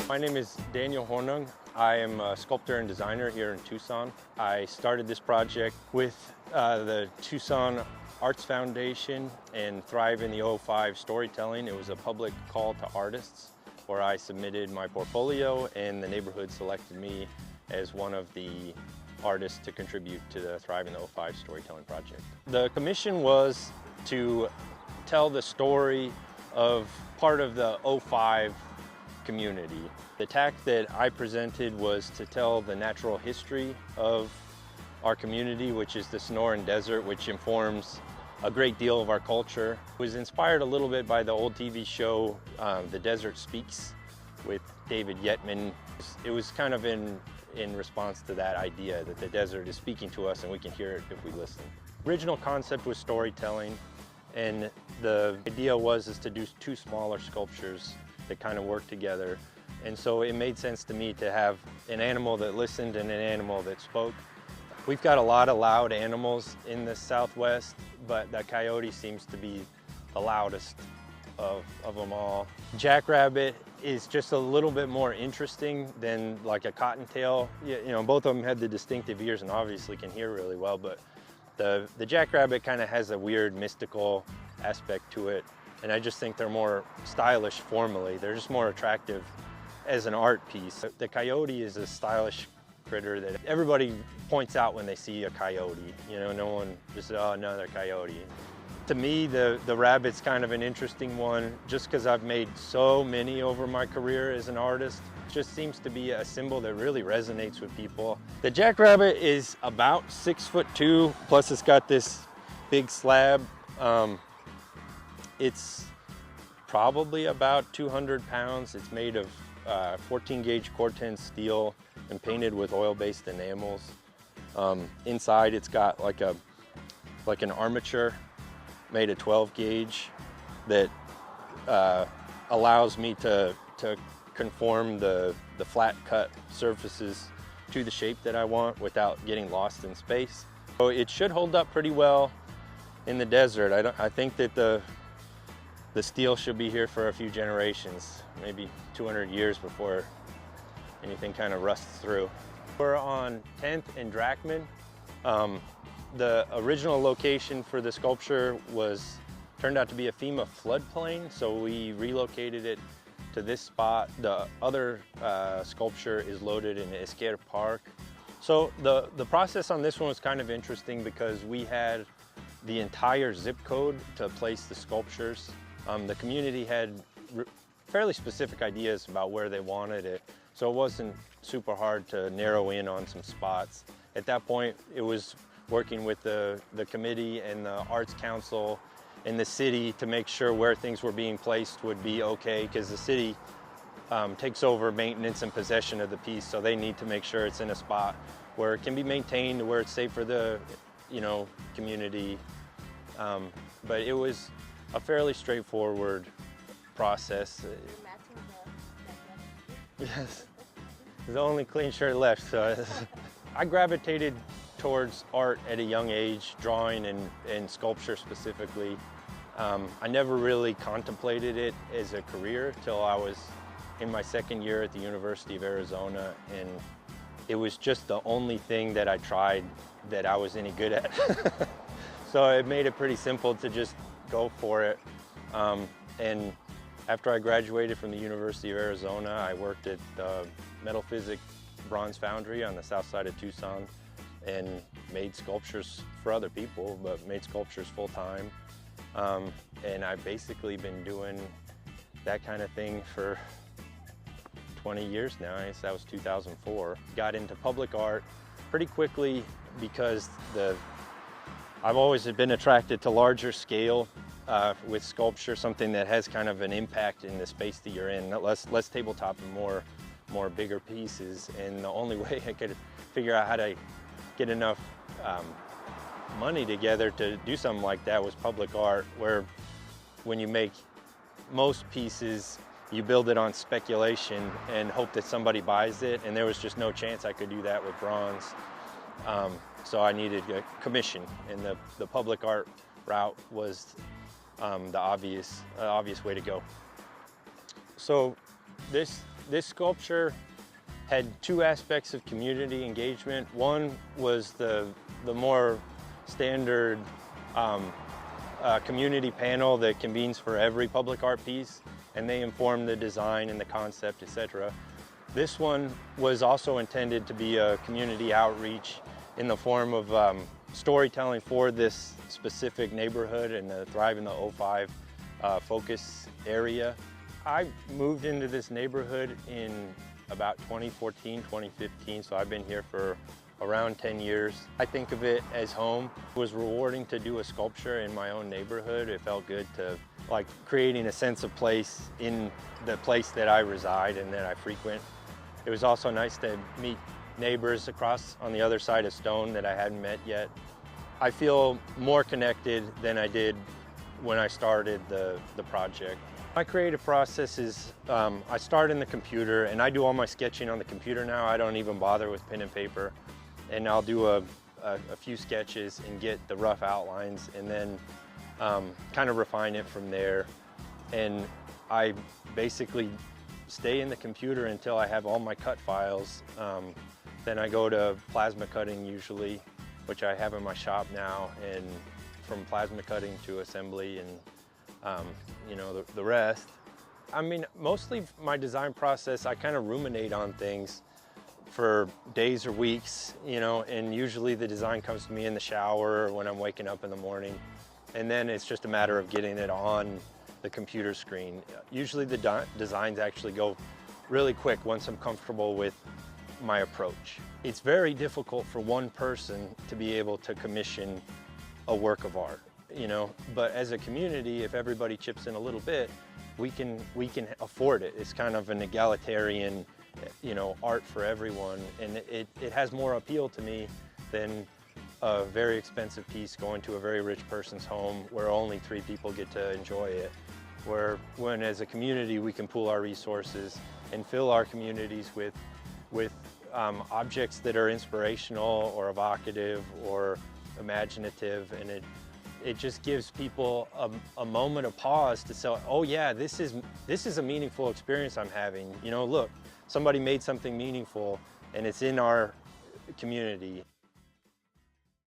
My name is Daniel Hornung. I am a sculptor and designer here in Tucson. I started this project with the Tucson Arts Foundation and Thrive in the '05 Storytelling. It was a public call to artists where I submitted my portfolio and the neighborhood selected me as one of the artists to contribute to the Thrive in the '05 Storytelling project. The commission was to tell the story of part of the '05 community. The tack that I presented was to tell the natural history of our community, which is the Sonoran Desert, which informs a great deal of our culture. It was inspired a little bit by the old TV show, The Desert Speaks, with David Yetman. It was kind of in response to that idea that the desert is speaking to us and we can hear it if we listen. Original concept was storytelling, and the idea was to do two smaller sculptures that kind of work together. And so it made sense to me to have an animal that listened and an animal that spoke. We've got a lot of loud animals in the Southwest, but the coyote seems to be the loudest of them all. Jackrabbit is just a little bit more interesting than like a cottontail. You know, both of them had the distinctive ears and obviously can hear really well, but the jackrabbit kind of has a weird mystical aspect to it. And I just think they're more stylish formally. They're just more attractive as an art piece. The coyote is a stylish critter that everybody points out when they see a coyote. You know, no one just, oh, another coyote. To me, the rabbit's kind of an interesting one just because I've made so many over my career as an artist. It just seems to be a symbol that really resonates with people. The jackrabbit is about 6'2", plus it's got this big slab. It's probably about 200 pounds. It's made of 14 gauge Corten steel and painted with oil-based enamels. Inside it's got like an armature made of 12 gauge that allows me to conform the flat cut surfaces to the shape that I want without getting lost in space. So it should hold up pretty well in the desert. I think that the steel should be here for a few generations, maybe 200 years before anything kind of rusts through. We're on 10th and Drachman. The original location for the sculpture turned out to be a FEMA floodplain, so we relocated it to this spot. The other sculpture is located in Esquer Park. So the process on this one was kind of interesting because we had the entire zip code to place the sculptures. The community had fairly specific ideas about where they wanted it, so it wasn't super hard to narrow in on some spots. At that point, it was working with the committee and the Arts Council and the city to make sure where things were being placed would be okay, because the city takes over maintenance and possession of the piece, so they need to make sure it's in a spot where it can be maintained, where it's safe for the community. But it was a fairly straightforward process. Yes, the only clean shirt left. So I gravitated towards art at a young age, drawing and sculpture specifically. I never really contemplated it as a career till I was in my second year at the University of Arizona, and it was just the only thing that I tried that I was any good at. So it made it pretty simple to just go for it. And after I graduated from the University of Arizona, I worked at the Metal Physics Bronze Foundry on the south side of Tucson and made sculptures for other people, but made sculptures full time. And I've basically been doing that kind of thing for 20 years now. I guess that was 2004. Got into public art pretty quickly because I've always been attracted to larger scale with sculpture, something that has kind of an impact in the space that you're in, less tabletop and more bigger pieces. And the only way I could figure out how to get enough money together to do something like that was public art, where when you make most pieces, you build it on speculation and hope that somebody buys it, and there was just no chance I could do that with bronze. So I needed a commission, and the public art route was the obvious way to go. So this This sculpture had two aspects of community engagement. One was the more standard community panel that convenes for every public art piece, and they inform the design and the concept, etc. This one was also intended to be a community outreach in the form of storytelling for this specific neighborhood and the Thrive in the 05 focus area. I moved into this neighborhood in about 2014, 2015, so I've been here for around 10 years. I think of it as home. It was rewarding to do a sculpture in my own neighborhood. It felt good to, like, creating a sense of place in the place that I reside and that I frequent. It was also nice to meet neighbors across on the other side of Stone that I hadn't met yet. I feel more connected than I did when I started the project. My creative process is, I start in the computer and I do all my sketching on the computer now. I don't even bother with pen and paper. And I'll do a few sketches and get the rough outlines and then kind of refine it from there. And I basically stay in the computer until I have all my cut files. Then I go to plasma cutting usually, which I have in my shop now, and from plasma cutting to assembly and you know, the rest. I mean, mostly my design process, I kind of ruminate on things for days or weeks, you know, and usually the design comes to me in the shower or when I'm waking up in the morning. And then it's just a matter of getting it on the computer screen. Usually the designs actually go really quick once I'm comfortable with my approach. It's very difficult for one person to be able to commission a work of art, you know, but as a community, if everybody chips in a little bit, we can afford it. It's kind of an egalitarian, you know, art for everyone, and it has more appeal to me than a very expensive piece going to a very rich person's home where only 3 people get to enjoy it. When as a community we can pool our resources and fill our communities with objects that are inspirational or evocative or imaginative, and it just gives people a moment of pause to say, oh yeah, this is a meaningful experience I'm having. You know, look, somebody made something meaningful and it's in our community.